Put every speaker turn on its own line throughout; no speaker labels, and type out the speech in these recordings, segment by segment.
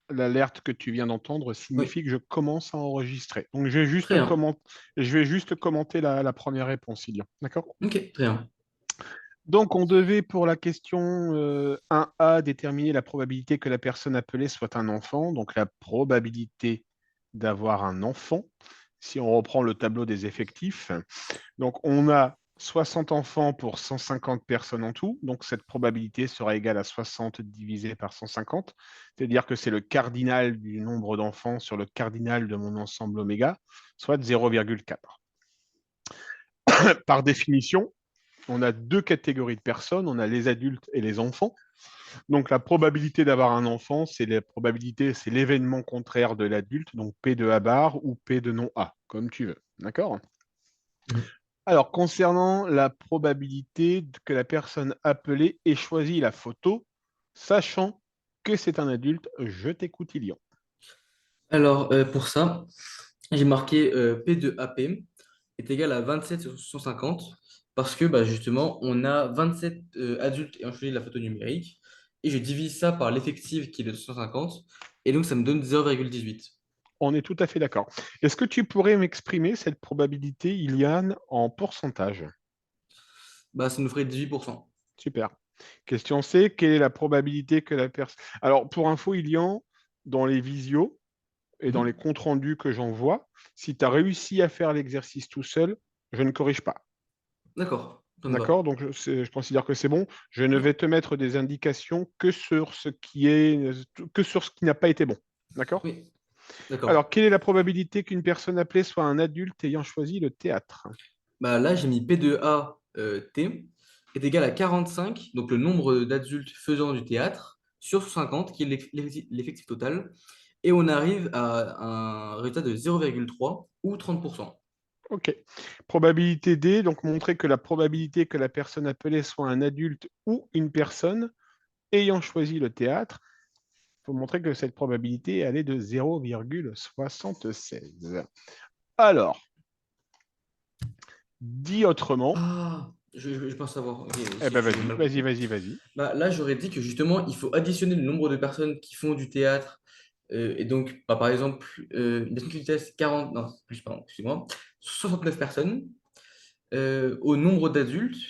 l'alerte que tu viens d'entendre
Oui,
signifie que je commence à enregistrer. Donc,
très bien.
je vais juste commenter la première réponse, Ilian. D'accord?
Ok, très bien.
Donc, on devait, pour la question 1A, déterminer la probabilité que la personne appelée soit un enfant. Donc, la probabilité d'avoir un enfant. Si on reprend le tableau des effectifs, donc on a 60 enfants pour 150 personnes en tout. Donc, cette probabilité sera égale à 60 divisé par 150. C'est-à-dire que c'est le cardinal du nombre d'enfants sur le cardinal de mon ensemble oméga, soit 0,4. Par définition, on a deux catégories de personnes, on a les adultes et les enfants. Donc la probabilité d'avoir un enfant, c'est la probabilité, c'est l'événement contraire de l'adulte, donc P de A bar ou P de non A, comme tu veux. D'accord?
Mhm.
Alors, concernant la probabilité que la personne appelée ait choisi la photo, sachant que c'est un adulte, je t'écoute, Ilian.
Alors, pour ça, j'ai marqué P de AP est égal à 27 sur 150 parce que bah, justement, on a 27 adultes ayant choisi la photo numérique et je divise ça par l'effectif qui est de 150 et donc ça me donne 0,18.
On est tout à fait d'accord. Est-ce que tu pourrais m'exprimer cette probabilité, Iliane, en pourcentage?
Bah, ça nous ferait 18%.
Super. Question C, quelle est la probabilité que la personne... Alors, pour info, Ilian, dans les visios et dans les
Mhm.
comptes rendus que j'envoie, si tu as réussi à faire l'exercice tout seul, je ne corrige pas.
D'accord, ça me va.
D'accord? Donc, je considère que c'est bon. Je ne
Oui,
vais te mettre des indications que sur ce qui n'a pas été bon. D'accord?
oui, d'accord.
Alors, quelle est la probabilité qu'une personne appelée soit un adulte ayant choisi le théâtre?
Bah, là, j'ai mis P de A T est égal à 45, donc le nombre d'adultes faisant du théâtre, sur 50, qui est l'effectif total. Et on arrive à un résultat de 0,3 ou 30%.
OK. Probabilité D, donc montrer que la probabilité que la personne appelée soit un adulte ou une personne ayant choisi le théâtre, il faut montrer que cette probabilité, elle est de 0,76. Alors, dit autrement,
Ah, je pense savoir. Ok,
eh
si
ben
j'ai
vas-y,
mal
vas-y,
compris.
vas-y, vas-y.
Bah, là, j'aurais dit que justement, il faut additionner le nombre de personnes qui font du théâtre. Et donc, bah, par exemple, une nationalité, c'est 40, non, plus, pardon, excusez-moi, 69 personnes au nombre d'adultes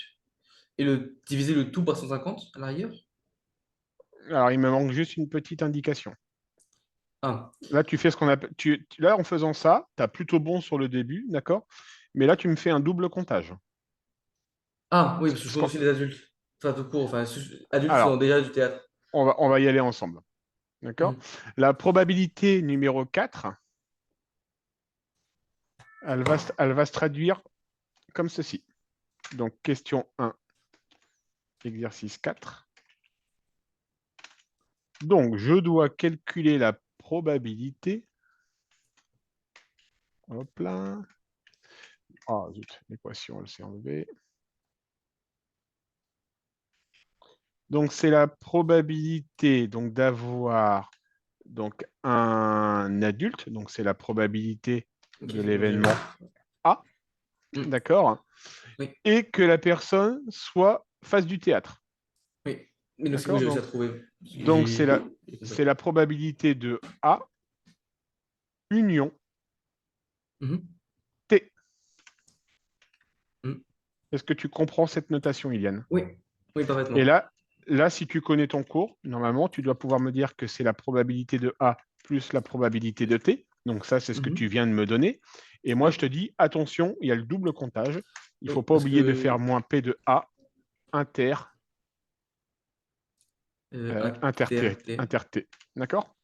et diviser le tout par 150 à l'arrière.
Alors, il me manque juste une petite indication.
Ah,
Là, tu fais ce qu'on appelle. Là, en faisant ça, tu as plutôt bon sur le début, d'accord? Mais là, tu me fais un double comptage.
ah, oui, parce que je
Ce
compte
qu'on-
aussi les adultes. Enfin, tout court, enfin, adultes faisant
Alors,
déjà du théâtre.
on va y aller ensemble, d'accord?
Mhm.
La probabilité numéro 4, elle va se traduire comme ceci. Donc, question 1, exercice 4. Donc, je dois calculer la probabilité. Hop là. Ah, zut, l'équation, elle s'est enlevée. Donc, c'est la probabilité donc d'avoir donc un adulte. Donc, c'est la probabilité
Ok,
de
bon, j'ai.
l'événement A,
Mhm.
d'accord?
Oui,
Et que la personne soit face du théâtre,
oui. Mais donc, c'est bon,
d'accord?
j'ai réussi à trouver. Parce que
Donc
j'ai compris.
c'est la probabilité de A union
Mhm.
T.
Mhm.
Est-ce que tu comprends cette notation, Iliane?
Oui, oui,
Et
parfaitement.
là, si tu connais ton cours, normalement, tu dois pouvoir me dire que c'est la probabilité de A plus la probabilité de T. Donc ça, c'est ce que tu
Mhm.
viens de me donner. Et moi, je
Oui,
te dis, attention, il y a le double comptage. Il ne
oui,
faut pas
parce
oublier de faire
que
moins P de A inter,
inter T.
inter T. D'accord?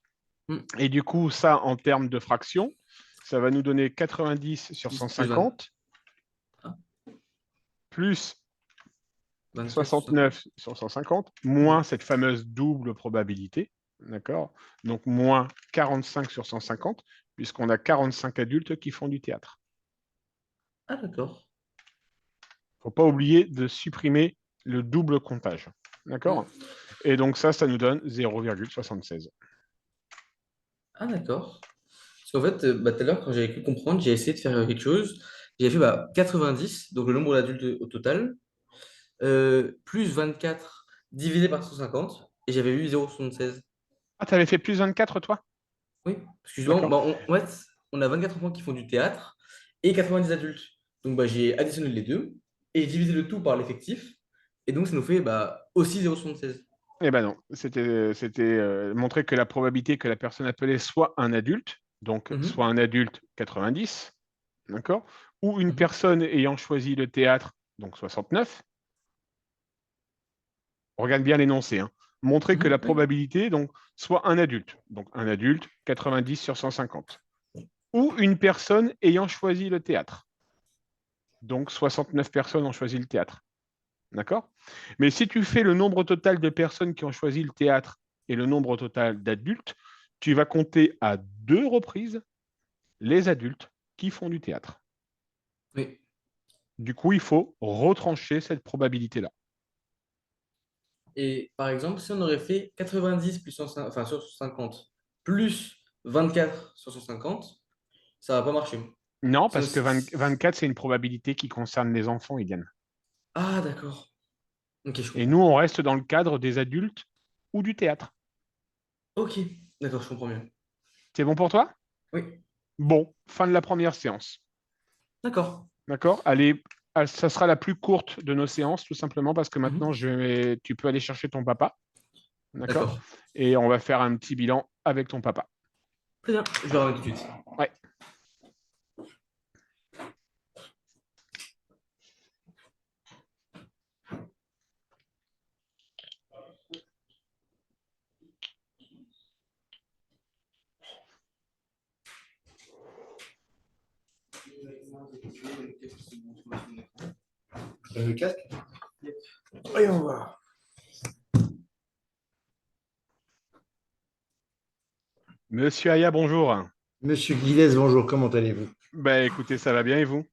Mhm.
Et du coup, ça, en termes de fraction, ça va nous donner 90 sur
10 plus 20.
150
Ah,
plus
24 sur 50.
69 sur 150, moins
Mhm.
cette fameuse double probabilité, d'accord? Donc moins 45 sur 150, puisqu'on a 45 adultes qui font du théâtre.
Ah, d'accord.
Il ne faut pas oublier de supprimer le double comptage, d'accord?
Mhm.
Et donc ça nous donne 0,76.
Ah, d'accord. Parce qu'en fait, bah, tout à l'heure, quand j'avais cru comprendre, j'ai essayé de faire quelque chose. J'ai fait bah, 90, donc le nombre d'adultes au total, plus 24 divisé par 150, et j'avais eu 0,76.
Ah, tu avais fait plus 24, toi?
Oui, parce que justement,
D'accord.
bah, en fait, on a 24 enfants qui font du théâtre et 90 adultes. Donc bah, j'ai additionné les deux et j'ai divisé le tout par l'effectif. Et donc ça nous fait bah, aussi 0,76.
Eh ben non, c'était montrer que la probabilité que la personne appelée soit un adulte, donc soit
Mhm,
un adulte 90, d'accord, ou une
mhm,
personne ayant choisi le théâtre, donc 69. On regarde bien l'énoncé, hein. Montrer que la
oui.
probabilité, donc, soit un adulte 90 sur 150, ou une personne ayant choisi le théâtre, donc 69 personnes ont choisi le théâtre. D'accord? Mais si tu fais le nombre total de personnes qui ont choisi le théâtre et le nombre total d'adultes, tu vas compter à 2 reprises les adultes qui font du théâtre.
Oui.
Du coup, il faut retrancher cette probabilité-là.
Et par exemple, si on aurait fait 90 plus 150, enfin, sur 150 plus 24 sur 150, ça va pas marcher.
Non,
Sinon,
parce que 24, c'est une probabilité qui concerne les enfants, Iliane.
Ah, d'accord. Ok, je
Et nous,
comprends.
on reste dans le cadre des adultes ou du théâtre.
Ok, d'accord, je comprends mieux.
C'est bon pour toi?
Oui,
Bon, fin de la première séance.
d'accord.
D'accord? Allez, ça sera la plus courte de nos séances, tout simplement parce que maintenant,
Mhm,
tu peux aller chercher ton papa. D'accord?
d'accord.
Et on va faire un petit bilan avec ton papa.
Très bien, je vais remettre tout de suite.
Ouais.
Le casque? Voyons voir.
Monsieur Aya, bonjour.
Monsieur Guidez, bonjour, comment allez-vous?
Ben écoutez, ça va bien et vous?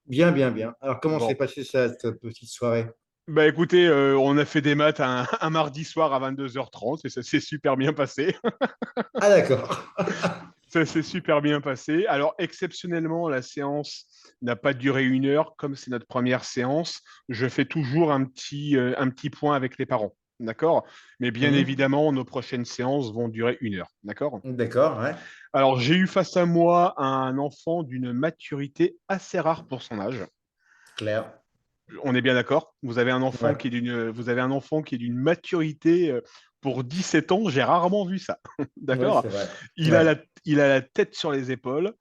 Bien, bien, bien. Alors, comment s'est
Bon.
passée cette petite soirée?
Ben écoutez, on a fait des maths un mardi soir à 22h30 et ça s'est super bien passé.
Ah, d'accord.
Ça s'est super bien passé. Alors, exceptionnellement, la séance n'a pas duré 1 heure. Comme c'est notre première séance, je fais toujours un petit point avec les parents. D'accord? Mais bien
Mhm.
évidemment, nos prochaines séances vont durer 1 heure. D'accord?
D'accord, ouais.
Alors, j'ai eu face à moi un enfant d'une maturité assez rare pour son âge.
Claire.
On est bien d'accord?
Ouais.
Vous avez un enfant qui est d'une maturité pour 17 ans. J'ai rarement vu ça.
Oui,
D'accord?
c'est vrai.
Il a
Ouais.
il a la tête sur les épaules.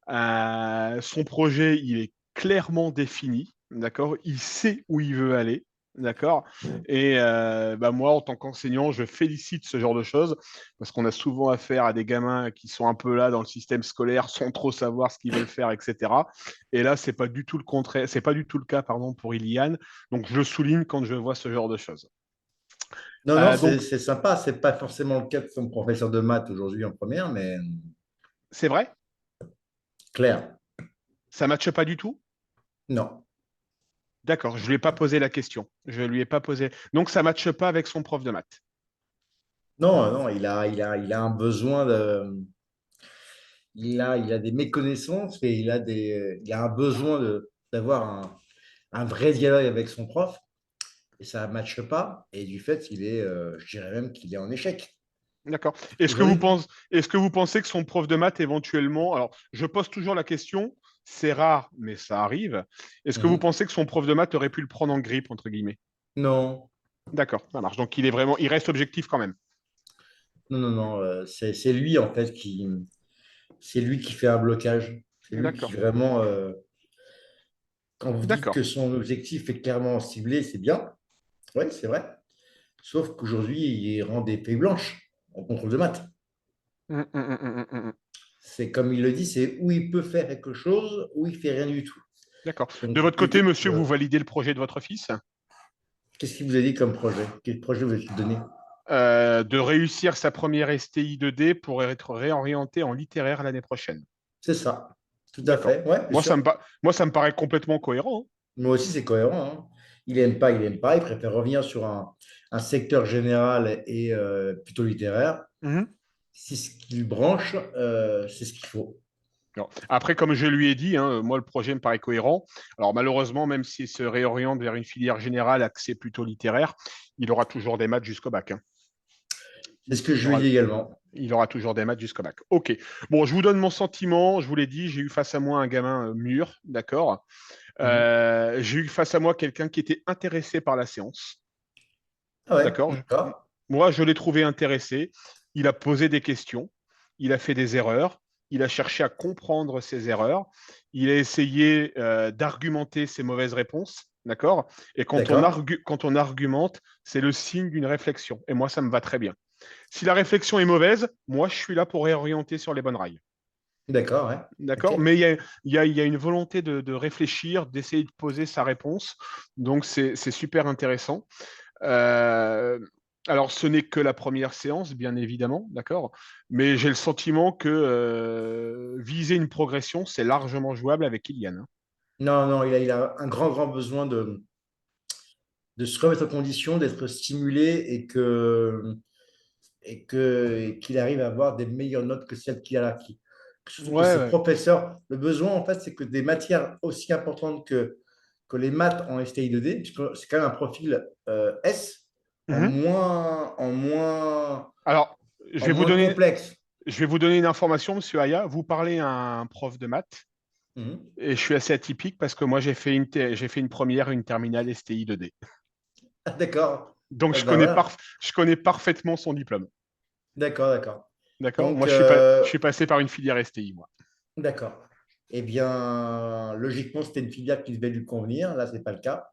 Son projet, il est clairement défini. D'accord? Il sait où il veut aller. D'accord? Et bah moi, en tant qu'enseignant, je félicite ce genre de choses parce qu'on a souvent affaire à des gamins qui sont un peu là dans le système scolaire sans trop savoir ce qu'ils veulent faire, etc. Et là, c'est pas du tout le contraire, c'est pas du tout le cas, pardon, pour Iliane. Donc, je le souligne quand je vois ce genre de choses.
Non, non, c'est
Donc,
c'est sympa. C'est pas forcément le cas de son professeur de maths aujourd'hui en première, mais
c'est vrai,
Claire.
ça matche pas du tout.
Non.
D'accord, je lui ai pas posé la question. Je lui ai pas posé. Donc, ça matche pas avec son prof de maths.
Non, non, il a un besoin de. Il a des méconnaissances et il a un besoin d'avoir un vrai dialogue avec son prof. Et ça ne matche pas. Et du fait, je dirais même qu'il est en échec.
D'accord.
Aujourd'hui,
Est-ce que vous pensez que son prof de maths éventuellement, alors je pose toujours la question, c'est rare, mais ça arrive. Est-ce que vous
mhm.
pensez que son prof de maths aurait pu le prendre en grippe, entre guillemets?
Non,
D'accord, ça marche. Donc il reste objectif quand même.
non, non, non. C'est lui, en fait, c'est lui qui fait un blocage. C'est lui qui
D'accord,
vraiment, quand vous dites que
d'accord.
son objectif est clairement ciblé, c'est bien. Oui, c'est vrai. Sauf qu'aujourd'hui, il rend des feuilles blanches en contrôle de maths.
Hum.
C'est comme il le dit, c'est où il peut faire quelque chose, où il fait rien du tout.
D'accord. De
Donc
votre côté,
peut-être,
monsieur, vous validez le projet de votre fils
qu'est-ce qu'il vous a dit comme projet? Quel projet vous a-t-il donné?
de réussir sa première STI 2D pour être réorienté en littéraire l'année prochaine.
C'est ça. Tout à
D'accord.
fait. Ouais, bien sûr.
Moi, ça me paraît complètement cohérent,
Moi aussi, c'est cohérent, hein. Il aime pas, il aime pas. Il préfère revenir sur un secteur général et plutôt littéraire.
hein.
Si ce qui lui branche, c'est ce qu'il faut.
Alors, après, comme je lui ai dit, hein, moi, le projet me paraît cohérent. Alors, malheureusement, même s'il se réoriente vers une filière générale axée plutôt littéraire, il aura toujours des maths jusqu'au bac, hein.
C'est ce que
Il
je lui
aura,
dis également.
il aura toujours des maths jusqu'au bac. Ok. Bon, je vous donne mon sentiment. Je vous l'ai dit, j'ai eu face à moi un gamin mûr, d'accord.
Mhm.
J'ai eu face à moi quelqu'un qui était intéressé par la séance,
Ah ouais,
d'accord.
d'accord.
Moi, je l'ai trouvé intéressé. Il a posé des questions, il a fait des erreurs, il a cherché à comprendre ses erreurs, il a essayé d'argumenter ses mauvaises réponses, d'accord. Et
D'accord.
quand on argumente, c'est le signe d'une réflexion. Et moi, ça me va très bien. Si la réflexion est mauvaise, moi, je suis là pour réorienter sur les bonnes rails.
D'accord, ouais. Ok.
D'accord. Mais il y a une volonté de réfléchir, d'essayer de poser sa réponse. Donc, c'est super intéressant. Euh, alors, ce n'est que la première séance, bien évidemment, d'accord. Mais j'ai le sentiment que viser une progression, c'est largement jouable avec Kylian, hein.
Non, non, il a un grand, grand besoin de se remettre en condition, d'être stimulé et qu'il arrive à avoir des meilleures notes que celles qu'il a acquises. Surtout que
Ouais,
ses
ouais.
professeurs, le besoin, en fait, c'est que des matières aussi importantes que les maths en STI 2D, puisque c'est quand même un profil S,
Mhm. Alors, je
en
vais vous
moins
donner,
complexe.
je vais vous donner une information, Monsieur Aya. Vous parlez à un prof de maths,
Mhm.
et je suis assez atypique parce que moi, j'ai fait une première et une terminale STI 2D.
Ah, d'accord.
Donc,
Ben voilà.
je connais parfaitement son diplôme.
D'accord, d'accord.
D'accord? Moi,
Donc,
je suis passé par une filière STI, moi.
d'accord. Eh bien, logiquement, c'était une filière qui devait lui convenir. Là, ce n'est pas le cas.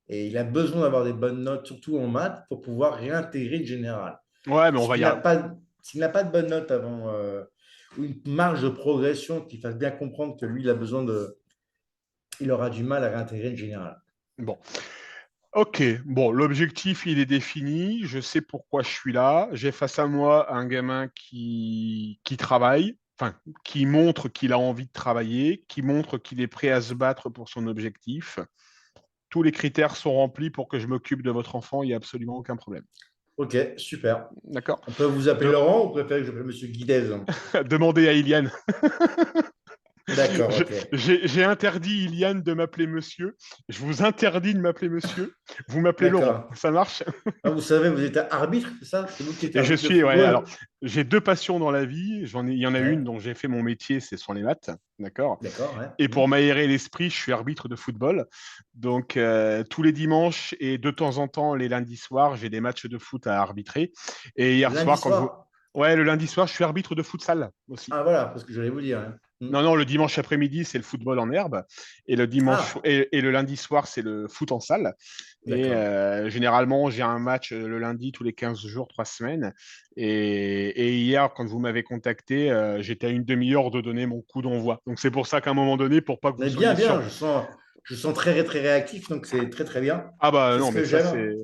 Et il a besoin d'avoir des bonnes notes, surtout en maths, pour pouvoir réintégrer le général.
Ouais, mais on va
S'il
y
n'a
arriver.
pas, s'il n'a pas de bonnes notes avant, ou une marge de progression qui fasse bien comprendre que lui, il a besoin de. Il aura du mal à réintégrer le général.
Bon. Ok, bon, l'objectif, il est défini. Je sais pourquoi je suis là. J'ai face à moi un gamin qui travaille, enfin, qui montre qu'il a envie de travailler, qui montre qu'il est prêt à se battre pour son objectif. Tous les critères sont remplis pour que je m'occupe de votre enfant. Il n'y a absolument aucun problème.
Ok, super.
D'accord?
On peut vous appeler
De-
Laurent ou vous préférez que je m'appelle Monsieur Guidez?
Demandez à Iliane.
D'accord, ok.
J'ai interdit Iliane de m'appeler monsieur. Je vous interdis de m'appeler monsieur. Vous m'appelez Laurent.
D'accord.
Ça marche?
Ah, vous savez, vous êtes arbitre, c'est ça? C'est vous qui êtes
Et je
arbitre de
suis, ouais, alors,
football?
j'ai deux passions dans la vie. Il y en a une
Ouais.
dont j'ai fait mon métier, c'est sur les maths, d'accord.
D'accord, ouais.
Et pour
Mhm.
m'aérer l'esprit, je suis arbitre de football. Donc, tous les dimanches et de temps en temps, les lundis soirs, j'ai des matchs de foot à arbitrer. Et hier
Lundi
soir,
soir?
ouais, le lundi soir, je suis arbitre de futsal aussi.
Ah, voilà, parce que j'allais vous dire, hein.
Non, non, le dimanche après-midi, c'est le football en herbe.
Ah,
Et le lundi soir, c'est le foot en salle. Et
d'accord.
généralement, j'ai un match le lundi tous les 15 jours, 3 semaines. Et hier, quand vous m'avez contacté, j'étais à une demi-heure de donner mon coup d'envoi. Donc c'est pour ça qu'à un moment donné, pour pas que vous
Mais bien,
soyez
bien,
sûr.
je sens très, très réactif, donc c'est très, très bien.
Ah bah
C'est
non,
ce
mais
que
ça
j'aime.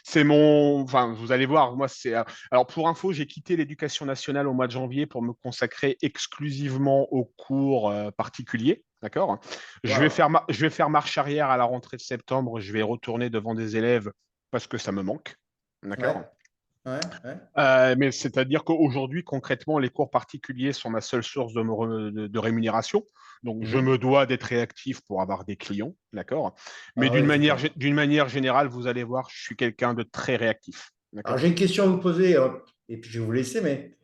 c'est mon, enfin vous allez voir, moi c'est alors pour info, j'ai quitté l'éducation nationale au mois de janvier pour me consacrer exclusivement aux cours particuliers, d'accord?
Waouh.
Je vais faire marche arrière à la rentrée de septembre, je vais retourner devant des élèves parce que ça me manque, d'accord?
Ouais, ouais, ouais.
Mais c'est-à-dire qu'aujourd'hui, concrètement, les cours particuliers sont ma seule source de rémunération. Donc, je
Mhm.
me dois d'être réactif pour avoir des clients, d'accord? Mais
Ah ouais, c'est clair.
d'une manière générale, vous allez voir, je suis quelqu'un de très réactif,
Alors,
d'accord?
j'ai une question à vous poser, et puis je vais vous laisser, mais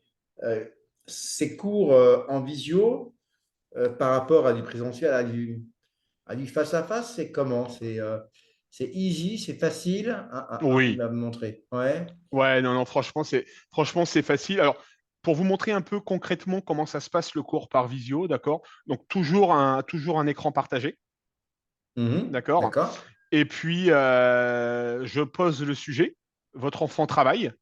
euh, ces cours en visio, par rapport à du présentiel, à du face-à-face, c'est comment? C'est easy, c'est facile? Il
Oui,
m'a montré. Ouais.
ouais, non, non, franchement, c'est facile. Alors, pour vous montrer un peu concrètement comment ça se passe le cours par visio, d'accord? Donc, toujours un écran partagé,
Mhm.
d'accord?
D'accord.
Et puis, je pose le sujet. Votre enfant travaille.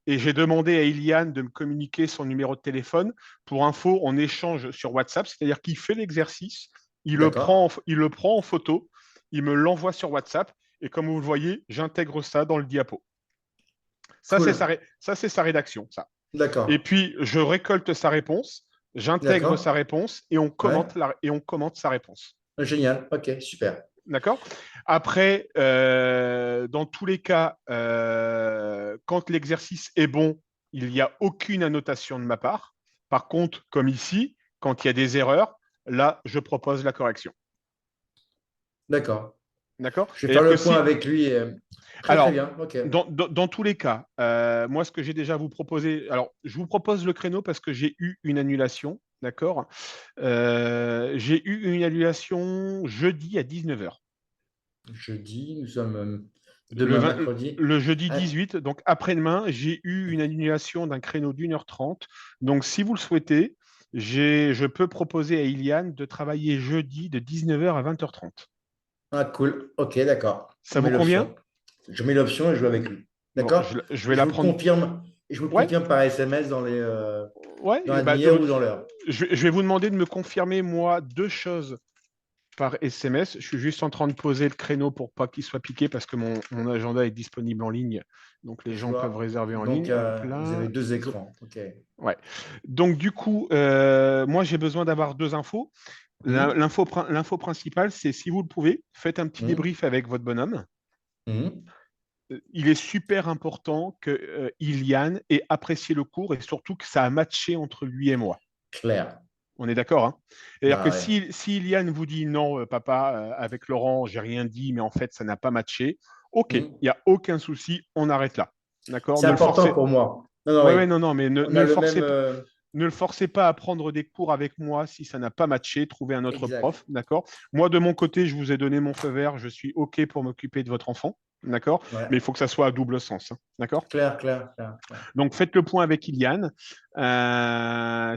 Et j'ai demandé à Iliane de me communiquer son numéro de téléphone. Pour info, on échange sur WhatsApp, c'est-à-dire qu'il fait l'exercice,
D'accord.
il le prend en photo, il me l'envoie sur WhatsApp. Et comme vous le voyez, j'intègre ça dans le diapo.
Cool.
Ça, c'est sa rédaction, ça. Et
D'accord.
puis, je récolte sa réponse, j'intègre sa
D'accord.
réponse
Ouais.
et on commente sa réponse.
Génial. OK, super.
D'accord. Après, dans tous les cas, quand l'exercice est bon, il n'y a aucune annotation de ma part. Par contre, comme ici, quand il y a des erreurs, là, je propose la correction.
D'accord.
D'accord?
Je vais faire
C'est-à-dire que
le point
si,
avec lui. Très, très
alors,
bien. OK.
dans tous les cas, moi, ce que j'ai déjà vous proposé, alors, je vous propose le créneau parce que j'ai eu une annulation, d'accord? J'ai eu une annulation jeudi à 19h.
Jeudi, nous sommes
Le,
demain
20
mercredi.
le jeudi
Ah,
18, donc après-demain, j'ai eu une annulation d'un créneau d'1h30. Donc, si vous le souhaitez, je peux proposer à Iliane de travailler jeudi de 19h à 20h30.
ah, cool. OK, d'accord.
Ça
On met
vous convient?
l'option. Je mets l'option et je joue avec lui.
Bon,
D'accord?
je vais
Et je
la
vous le
prendre.
confirme. Et je vous le
Ouais,
confirme par SMS
ouais.
dans la
Bah,
demi-heure ou dans l'heure.
je vais vous demander de me confirmer, moi, deux choses par SMS. Je suis juste en train de poser le créneau pour pas qu'il soit piqué parce que mon agenda est disponible en ligne. Donc, les
Je
gens peuvent
vois.
réserver en
Donc,
ligne. Hop
vous avez
là.
deux écrans. OK.
Ouais. Donc, du coup, moi, j'ai besoin d'avoir deux infos.
Hum,
L'info principale, c'est si vous le pouvez, faites un petit
hum,
débrief avec votre bonhomme.
hum.
Il est super important que Iliane ait apprécié le cours et surtout que ça a matché entre lui et moi.
Claire.
On est d'accord, hein? C'est-à-dire que
Bah ouais.
si Iliane vous dit non, papa, avec Laurent, j'ai rien dit, mais en fait, ça n'a pas matché, ok, il
Hum.
n'y a aucun souci, on arrête là. D'accord?
C'est
Ne le
important
forcez.
pour moi. Non, non,
Ouais,
oui.
ouais, non, non, mais
On a le même.
ne le forcez pas à prendre des cours avec moi si ça n'a pas matché. Trouvez un autre
Exact.
prof, d'accord? Moi, de mon côté, je vous ai donné mon feu vert. Je suis OK pour m'occuper de votre enfant, d'accord?
Ouais.
Mais il faut que ça soit à double sens, hein, d'accord?
Claire, Claire, Claire, Claire.
Donc, faites le point avec Iliane.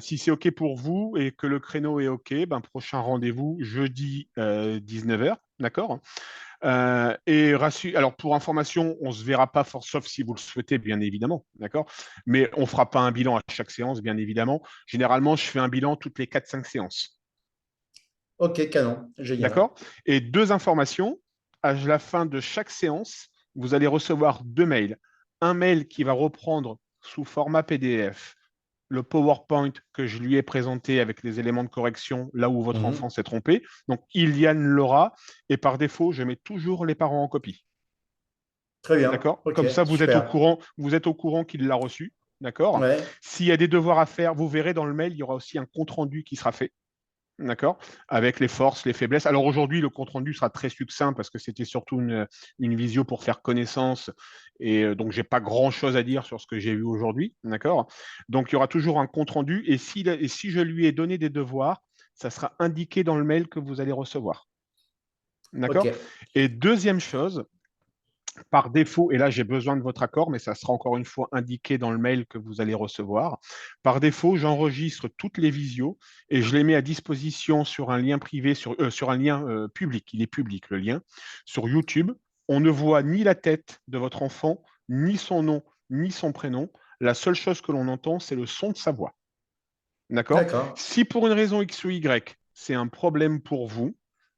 Si c'est OK pour vous et que le créneau est OK, ben, prochain rendez-vous jeudi 19h, d'accord? Alors pour information, on se verra pas sauf si vous le souhaitez, bien évidemment, d'accord. Mais on fera pas un bilan à chaque séance, bien évidemment. Généralement, je fais un bilan toutes les 4-5 séances,
OK, canon. Génial.
d'accord. Et deux informations, à la fin de chaque séance, vous allez recevoir deux mails. Un mail qui va reprendre sous format PDF le PowerPoint que je lui ai présenté avec les éléments de correction là où votre enfant
Mhm.
s'est trompé. Donc, Iliane l'aura et par défaut, je mets toujours les parents en copie.
Très bien.
D'accord?
OK,
Comme ça,
super.
vous êtes au courant qu'il l'a reçu. D'accord?
Ouais.
S'il y a des devoirs à faire, vous verrez dans le mail, il y aura aussi un compte-rendu qui sera fait. D'accord? Avec les forces, les faiblesses. Alors aujourd'hui, le compte-rendu sera très succinct parce que c'était surtout une visio pour faire connaissance. Et donc, j'ai pas grand-chose à dire sur ce que j'ai vu aujourd'hui. D'accord? Donc, il y aura toujours un compte-rendu. Et si je lui ai donné des devoirs, ça sera indiqué dans le mail que vous allez recevoir. D'accord?
OK.
Et deuxième chose, par défaut, et là j'ai besoin de votre accord, mais ça sera encore une fois indiqué dans le mail que vous allez recevoir. Par défaut, j'enregistre toutes les visios et je les mets à disposition sur un lien privé, sur un lien public. Il est public le lien sur YouTube. On ne voit ni la tête de votre enfant, ni son nom, ni son prénom. La seule chose que l'on entend, c'est le son de sa voix. D'accord?
D'accord.
Si pour une raison X ou Y, c'est un problème pour vous,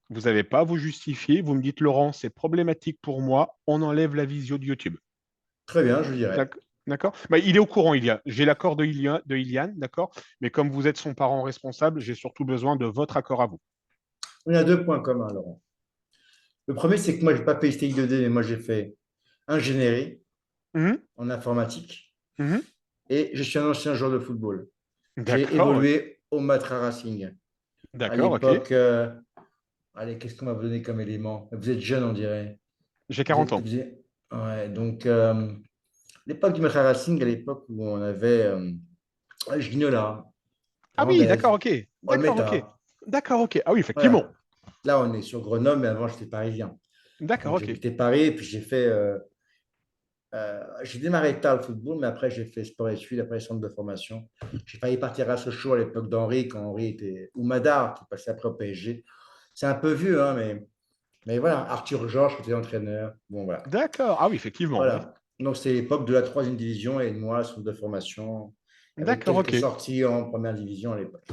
vous n'avez pas à vous justifier. Vous me dites, Laurent, c'est problématique pour moi. On enlève la visio de YouTube.
Très bien, je dirais.
D'accord? Bah, il est au courant, il y a. J'ai l'accord de Iliane, d'accord? Mais comme vous êtes son parent responsable, j'ai surtout besoin de votre accord à vous.
On a deux points communs, Laurent. Le premier, c'est que moi, je n'ai pas fait STI 2D, mais moi, j'ai fait ingénierie
Mhm,
en informatique
mhm.
et je suis un ancien joueur de football. J'ai
D'accord, ok.
évolué au Matra Racing. À
D'accord, ok.
l'époque, allez, qu'est-ce qu'on m'a donné comme élément? Vous êtes jeune, on dirait.
J'ai 40 ans.
Ouais, donc, l'époque du Matra Racing, à l'époque où on avait Ginola,
Ah oui,
Rendez,
d'accord, ok. D'accord, ok.
Olmeta.
D'accord, ok. Ah oui, effectivement.
Voilà. Là, on est sur Grenoble, mais avant, j'étais parisien.
D'accord,
Donc, j'ai
ok.
quitté Paris et puis j'ai démarré tard le football, mais après, j'ai fait sport études, après centre de formation. J'ai failli partir à Sochaux à l'époque d'Henri, quand Henri était. Ou Madar, qui passait après au PSG. C'est un peu vieux, hein, mais voilà. Arthur Georges, qui était entraîneur. Bon, voilà.
D'accord. Ah oui, effectivement, oui.
Voilà. Donc, c'est l'époque de la troisième division et moi, centre de formation, avec
D'accord,
quelques
ok.
sorties en première division à l'époque.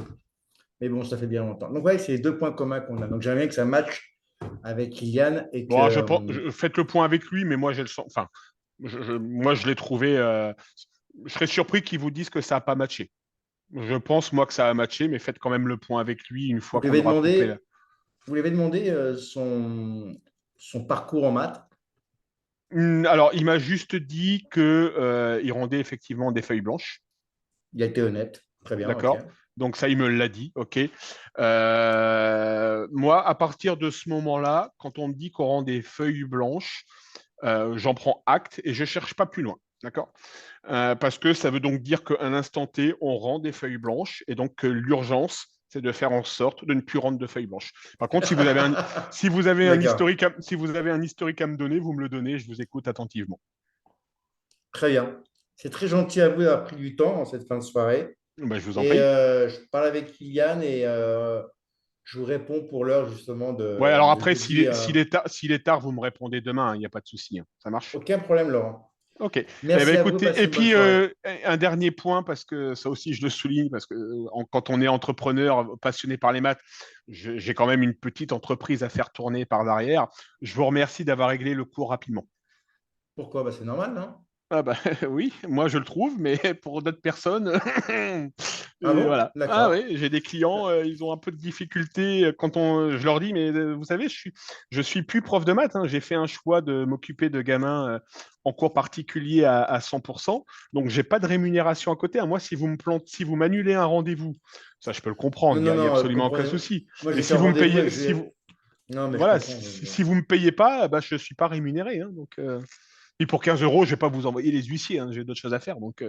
Mais bon, ça fait bien longtemps. Donc, ouais, c'est les deux points communs qu'on a. Donc, j'aimerais bien que ça matche avec Kylian et
Bon,
que.
faites le point avec lui, mais moi, j'ai le sens. Enfin, moi, je l'ai trouvé. Je serais surpris qu'il vous dise que ça n'a pas matché. Je pense, moi, que ça a matché, mais faites quand même le point avec lui une
Vous
fois
lui
qu'on
avez
aura coupé là.
demandé, vous lui avez demandé son parcours en maths.
Alors, il m'a juste dit que il rendait effectivement des feuilles blanches.
Il a été honnête. Très bien, ok.
D'accord? Donc ça, il me l'a dit, ok. Moi, à partir de ce moment-là, quand on me dit qu'on rend des feuilles blanches, j'en prends acte et je cherche pas plus loin, d'accord? Parce que ça veut donc dire qu'à un instant T, on rend des feuilles blanches et donc que l'urgence, c'est de faire en sorte de ne plus rendre de feuilles blanches. Par contre, si vous avez un
D'accord.
historique si vous avez un historique à me donner, vous me le donnez, je vous écoute attentivement.
Très bien. C'est très gentil à vous d'avoir pris du temps en cette fin de soirée.
Ben, je vous en
Et
prie.
je parle avec Kylian et je vous réponds pour l'heure justement
Ouais, alors
de
après,
jeudi.
s'il est tard, vous me répondez demain, il n'y a pas de souci, hein. Ça marche?
Aucun problème, Laurent.
Ok. Eh ben,
Merci à vous,
écoutez,
passez
et
une bonne
puis
soirée.
un dernier point, parce que ça aussi je le souligne, parce que quand on est entrepreneur passionné par les maths, j'ai quand même une petite entreprise à faire tourner par derrière. Je vous remercie d'avoir réglé le cours rapidement.
Pourquoi? Bah, c'est normal, non?
Ah bah oui, moi je le trouve, mais pour d'autres personnes,
Ah bon?
voilà. Ah
D'accord.
oui, j'ai des clients, ils ont un peu de difficulté quand je leur dis, mais vous savez, je suis plus prof de maths, hein. J'ai fait un choix de m'occuper de gamins en cours particulier à 100%, donc j'ai pas de rémunération à côté, hein. Moi, si vous m'annulez un rendez-vous, ça je peux le comprendre,
Non, non,
il y a
non,
absolument aucun
comprenez.
souci.
Moi,
Mais
j'étais
si
en
vous me
rendez-vous
payez,
et
si vous,
non, mais je
voilà,
comprends.
si vous me payez pas, bah, je suis pas rémunéré, hein. Donc, et pour 15 euros, je vais pas vous envoyer les huissiers, hein, j'ai d'autres choses à faire. Donc,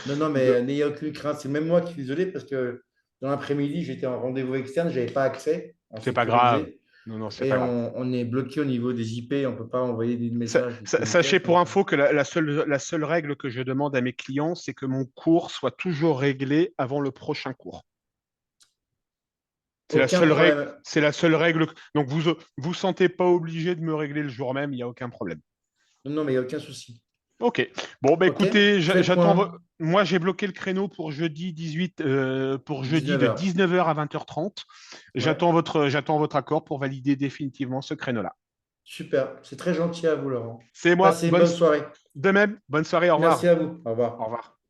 Non, non, mais
de-
n'ayez aucune crainte. C'est même moi qui suis désolé parce que dans l'après-midi, j'étais en rendez-vous externe, je n'avais pas accès en
c'est pas grave.
sécurisé.
Non, non, c'est
Et
pas grave.
on est bloqué au niveau des IP, on ne peut pas envoyer des messages de
Sachez
politesse.
pour
Donc,
info que la seule règle que je demande à mes clients, c'est que mon cours soit toujours réglé avant le prochain cours. C'est la
aucun
seule règle.
problème.
C'est la seule règle. Donc, vous sentez pas obligé de me régler le jour même, il n'y a aucun problème.
Non, non, mais il n'y a aucun souci.
Ok. Bon, bah
OK?
écoutez, j'attends.
Faites-moi
Moi, j'ai bloqué le créneau pour jeudi 18, pour jeudi
19
de
heures.
19h à 20h30.
Ouais,
J'attends votre accord pour valider définitivement ce créneau-là.
super. C'est très gentil à vous, Laurent.
C'est moi.
Passez une bonne soirée.
De même. Bonne soirée. Au
Merci
revoir.
à vous. Au
Au
revoir.
revoir.